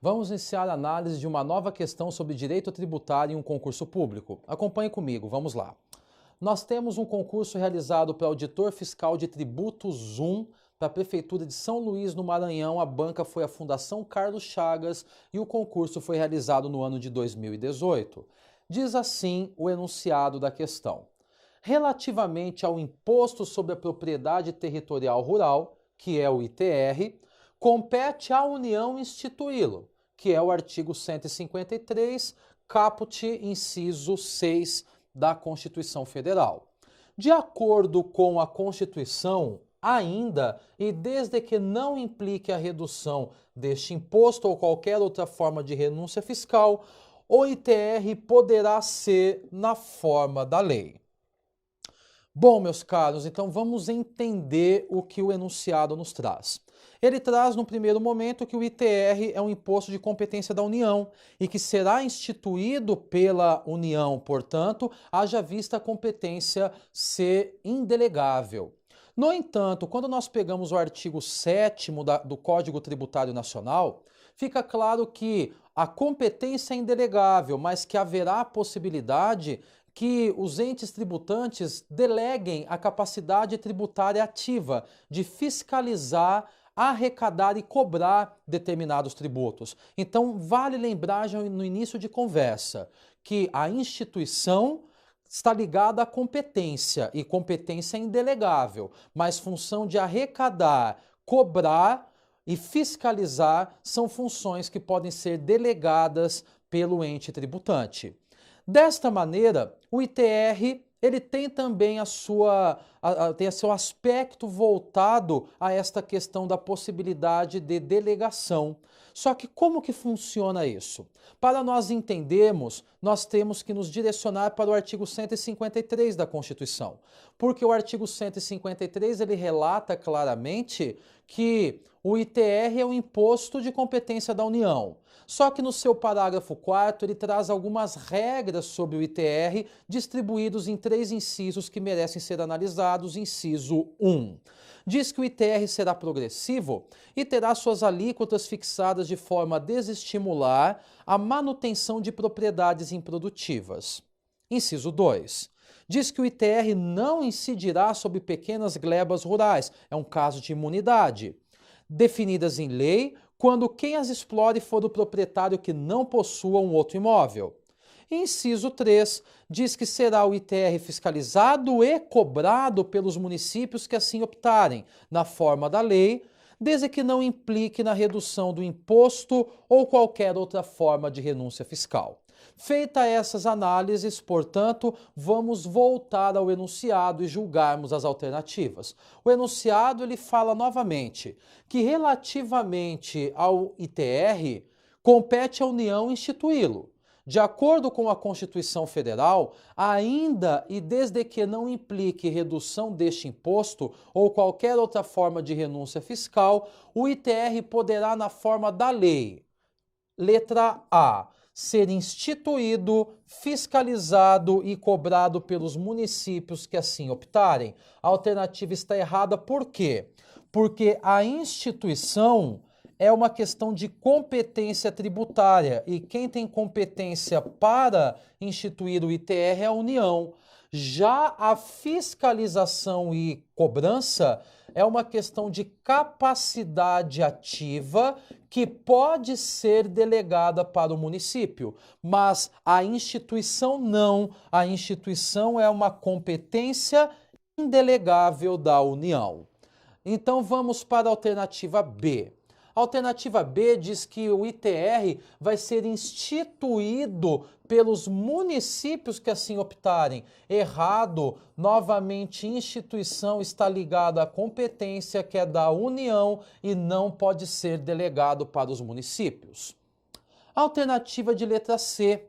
Vamos iniciar a análise de uma nova questão sobre direito tributário em um concurso público. Acompanhe comigo, vamos lá. Nós temos um concurso realizado para auditor fiscal de tributos 1 para a Prefeitura de São Luís, no Maranhão. A banca foi a Fundação Carlos Chagas e o concurso foi realizado no ano de 2018. Diz assim o enunciado da questão. Relativamente ao Imposto sobre a Propriedade Territorial Rural, que é o ITR, compete à União instituí-lo, que é o artigo 153, caput, inciso 6 da Constituição Federal. De acordo com a Constituição, ainda e desde que não implique a redução deste imposto ou qualquer outra forma de renúncia fiscal, o ITR poderá ser na forma da lei. Bom, meus caros, então vamos entender o que o enunciado nos traz. Ele traz, no primeiro momento, que o ITR é um imposto de competência da União e que será instituído pela União, portanto, haja vista a competência ser indelegável. No entanto, quando nós pegamos o artigo 7º do Código Tributário Nacional, fica claro que a competência é indelegável, mas que haverá a possibilidade que os entes tributantes deleguem a capacidade tributária ativa de fiscalizar, arrecadar e cobrar determinados tributos. Então, vale lembrar já no início de conversa que a instituição está ligada à competência e competência é indelegável, mas função de arrecadar, cobrar e fiscalizar são funções que podem ser delegadas pelo ente tributante. Desta maneira, o ITR ele tem também tem seu aspecto voltado a esta questão da possibilidade de delegação. Só que como que funciona isso? Para nós entendermos, nós temos que nos direcionar para o artigo 153 da Constituição, porque o artigo 153 ele relata claramente que o ITR é um imposto de competência da União. Só que no seu parágrafo 4º ele traz algumas regras sobre o ITR distribuídos em 3 incisos que merecem ser analisados. Inciso 1. Diz que o ITR será progressivo e terá suas alíquotas fixadas de forma a desestimular a manutenção de propriedades improdutivas. Inciso 2. Diz que o ITR não incidirá sobre pequenas glebas rurais, é um caso de imunidade, definidas em lei quando quem as explore for o proprietário que não possua um outro imóvel. Inciso 3 diz que será o ITR fiscalizado e cobrado pelos municípios que assim optarem, na forma da lei, desde que não implique na redução do imposto ou qualquer outra forma de renúncia fiscal. Feita essas análises, portanto, vamos voltar ao enunciado e julgarmos as alternativas. O enunciado ele fala novamente que relativamente ao ITR, compete à União instituí-lo. De acordo com a Constituição Federal, ainda e desde que não implique redução deste imposto ou qualquer outra forma de renúncia fiscal, o ITR poderá, na forma da lei, letra A, ser instituído, fiscalizado e cobrado pelos municípios que assim optarem. A alternativa está errada por quê? Porque a instituição é uma questão de competência tributária e quem tem competência para instituir o ITR é a União. Já a fiscalização e cobrança é uma questão de capacidade ativa que pode ser delegada para o município, mas a instituição não. A instituição é uma competência indelegável da União. Então vamos para a alternativa B. A alternativa B diz que o ITR vai ser instituído pelos municípios que assim optarem. Errado, novamente, instituição está ligada à competência que é da União e não pode ser delegado para os municípios. A alternativa de letra C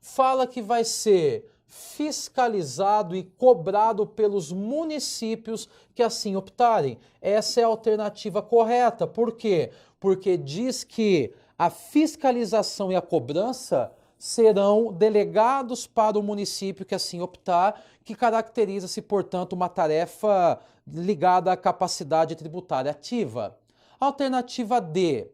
fala que vai ser fiscalizado e cobrado pelos municípios que assim optarem. Essa é a alternativa correta. Por quê? Porque diz que a fiscalização e a cobrança serão delegados para o município que assim optar, que caracteriza-se, portanto, uma tarefa ligada à capacidade tributária ativa. Alternativa D.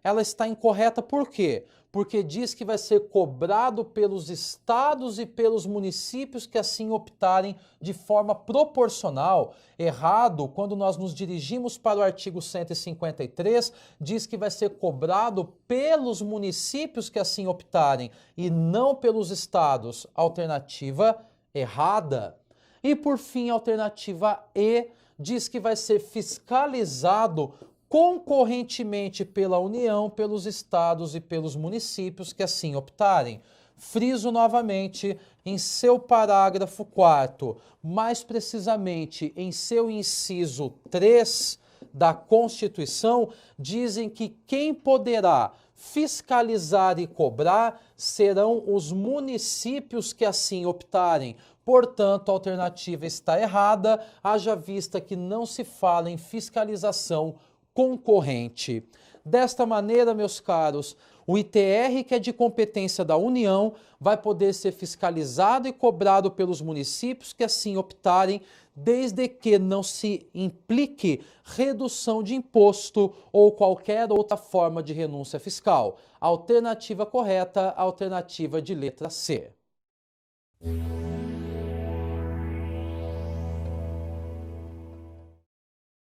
ela está incorreta por quê? Porque diz que vai ser cobrado pelos estados e pelos municípios que assim optarem de forma proporcional. Errado, quando nós nos dirigimos para o artigo 153, diz que vai ser cobrado pelos municípios que assim optarem e não pelos estados. Alternativa errada. E por fim, a alternativa E diz que vai ser fiscalizado concorrentemente pela União, pelos estados e pelos municípios que assim optarem. Friso novamente em seu parágrafo 4º, mais precisamente em seu inciso 3 da Constituição, dizem que quem poderá fiscalizar e cobrar serão os municípios que assim optarem. Portanto, a alternativa está errada, haja vista que não se fala em fiscalização concorrente. Desta maneira, meus caros, o ITR, que é de competência da União, vai poder ser fiscalizado e cobrado pelos municípios que assim optarem, desde que não se implique redução de imposto ou qualquer outra forma de renúncia fiscal. Alternativa correta, alternativa de letra C.